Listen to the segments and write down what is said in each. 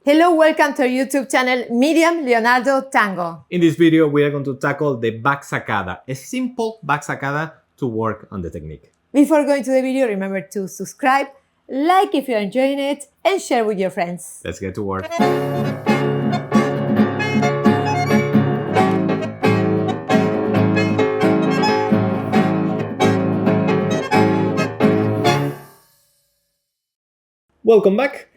Hello, welcome to our YouTube channel, Miriam, Leonardo, Tango. In this video, we are going to tackle the back sacada, a simple back sacada to work on the technique. Before going to the video, remember to subscribe, like if you're enjoying it, and share with your friends. Let's get to work. Welcome back.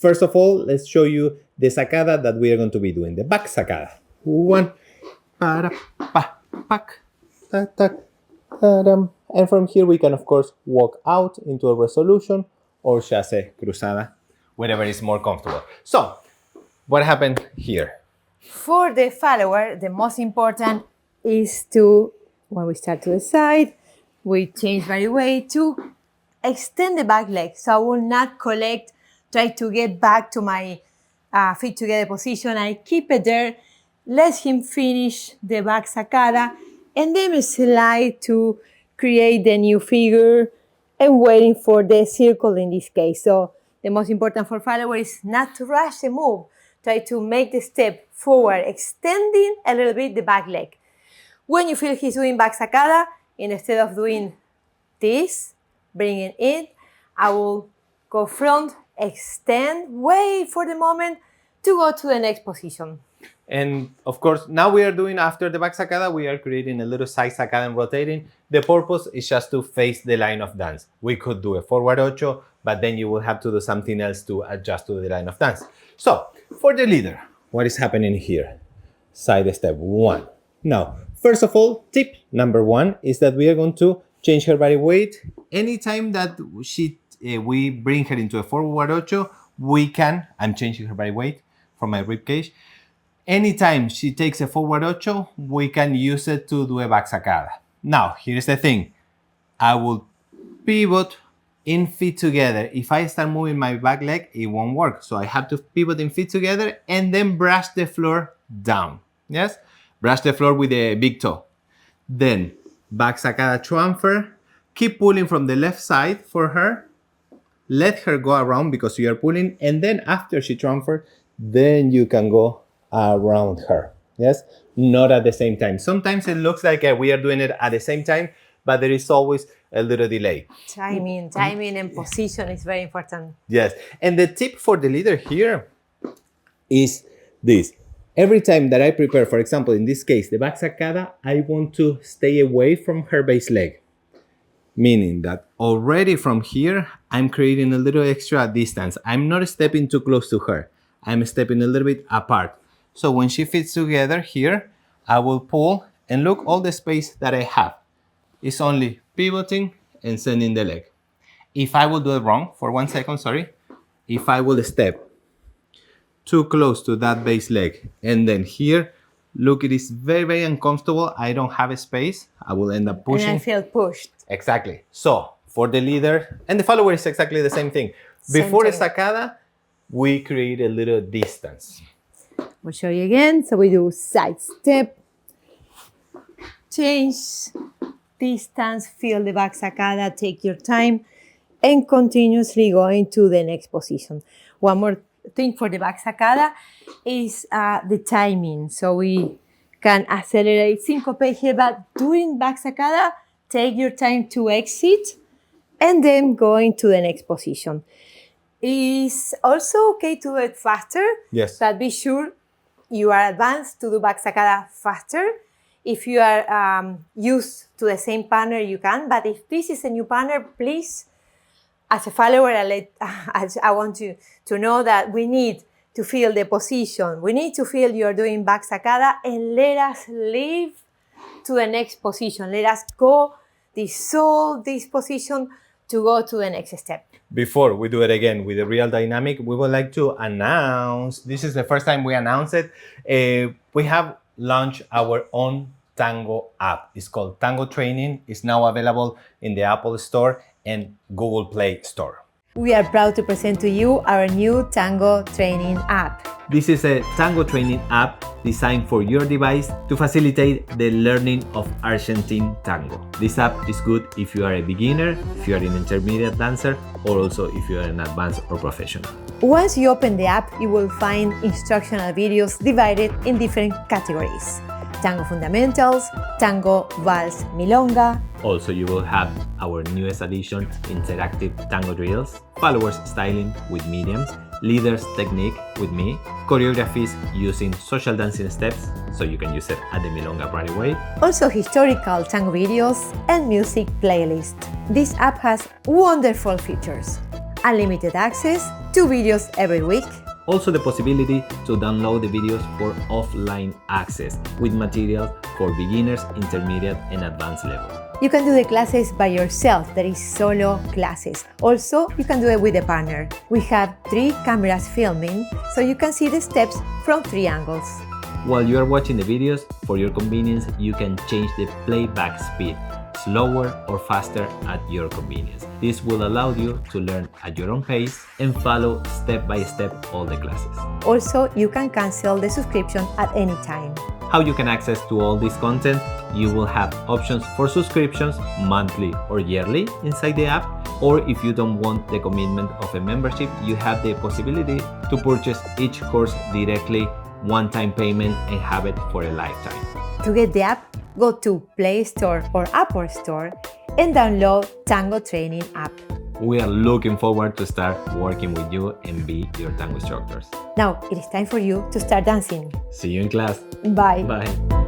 First of all, let's show you the sacada that we are going to be doing, the back sacada. One, para, pa, pac, ta, ta, ta-dam. And from here we can of course walk out into a resolution or chasse cruzada, whatever is more comfortable. So, what happened here? For the follower, the most important is to, when we start to the side, we change right away to extend the back leg. So I will not try to get back to my feet together position. I keep it there, let him finish the back sacada, and then we slide to create the new figure and waiting for the circle in this case. So the most important for follower is not to rush the move. Try to make the step forward, extending a little bit the back leg. When you feel he's doing back sacada, instead of doing this, bring it in, I will go front, extend, wait for the moment to go to the next position. And of course, now we are doing, after the back sacada, we are creating a little side sacada and rotating. The purpose is just to face the line of dance. We could do a forward ocho, but then you will have to do something else to adjust to the line of dance. So, for the leader, what is happening here? Side step one. Now, first of all, tip number one is that we are going to change her body weight. Anytime that we bring her into a forward ocho, I'm changing her body weight from my rib cage. Anytime she takes a forward ocho, we can use it to do a back sacada. Now, here's the thing. I will pivot in feet together. If I start moving my back leg, it won't work. So I have to pivot in feet together and then brush the floor down. Yes? Brush the floor with the big toe. Then, back sacada transfer. Keep pulling from the left side for her. Let her go around because you are pulling. And then after she transfers, then you can go around her. Yes? Not at the same time. Sometimes it looks like we are doing it at the same time, but there is always a little delay. Timing and position is very important. Yes. And the tip for the leader here is this. Every time that I prepare, for example, in this case, the back sacada, I want to stay away from her base leg. Meaning that already from here, I'm creating a little extra distance. I'm not stepping too close to her. I'm stepping a little bit apart. So when she fits together here, I will pull and look all the space that I have. It's only pivoting and sending the leg. If I will do it wrong, for 1 second, sorry. If I will step too close to that base leg and then here, look, it is very, very uncomfortable. I don't have a space. I will end up pushing. And I feel pushed. Exactly. So for the leader and the follower is exactly the same thing. Before the sacada, we create a little distance. We'll show you again. So we do side step, change, distance, feel the back sacada, take your time, and continuously going to the next position. One more thing for the back sacada is the timing. So we can accelerate, syncopate here, but during back sacada, take your time to exit and then going to the next position. It's also okay to do it faster. Yes. But be sure you are advanced to do back sacada faster. If you are used to the same partner, you can. But if this is a new partner, please, as a follower, I want you to know that we need to feel the position. We need to feel you're doing back sacada and let us leave to the next position. Let us go, dissolve this position to go to the next step. Before we do it again with the real dynamic, we would like to announce, this is the first time we announce it, we have launched our own Tango app. It's called Tango Training. It's now available in the Apple Store and Google Play Store. We are proud to present to you our new Tango Training app. This is a tango training app designed for your device to facilitate the learning of Argentine tango. This app is good if you are a beginner, if you are an intermediate dancer, or also if you are an advanced or professional. Once you open the app, you will find instructional videos divided in different categories. Tango Fundamentals, Tango, Vals, Milonga. Also, you will have our newest addition, Interactive Tango Drills, Followers Styling with Miriam, Leaders Technique with me, choreographies using social dancing steps, so you can use it at the Milonga Broadway. Also historical tango videos and music playlist. This app has wonderful features. Unlimited access, 2 videos every week. Also the possibility to download the videos for offline access with materials for beginners, intermediate and advanced level. You can do the classes by yourself, that is solo classes. Also, you can do it with a partner. We have 3 cameras filming, so you can see the steps from 3 angles. While you are watching the videos, for your convenience, you can change the playback speed, slower or faster at your convenience. This will allow you to learn at your own pace and follow step by step all the classes. Also, you can cancel the subscription at any time. How you can access to all this content? You will have options for subscriptions monthly or yearly inside the app, or if you don't want the commitment of a membership, you have the possibility to purchase each course directly, one-time payment, and have it for a lifetime. To get the app, go to Play Store or Apple Store and download Tango Training app. We are looking forward to start working with you and be your tango instructors. Now it is time for you to start dancing. See you in class. Bye. Bye.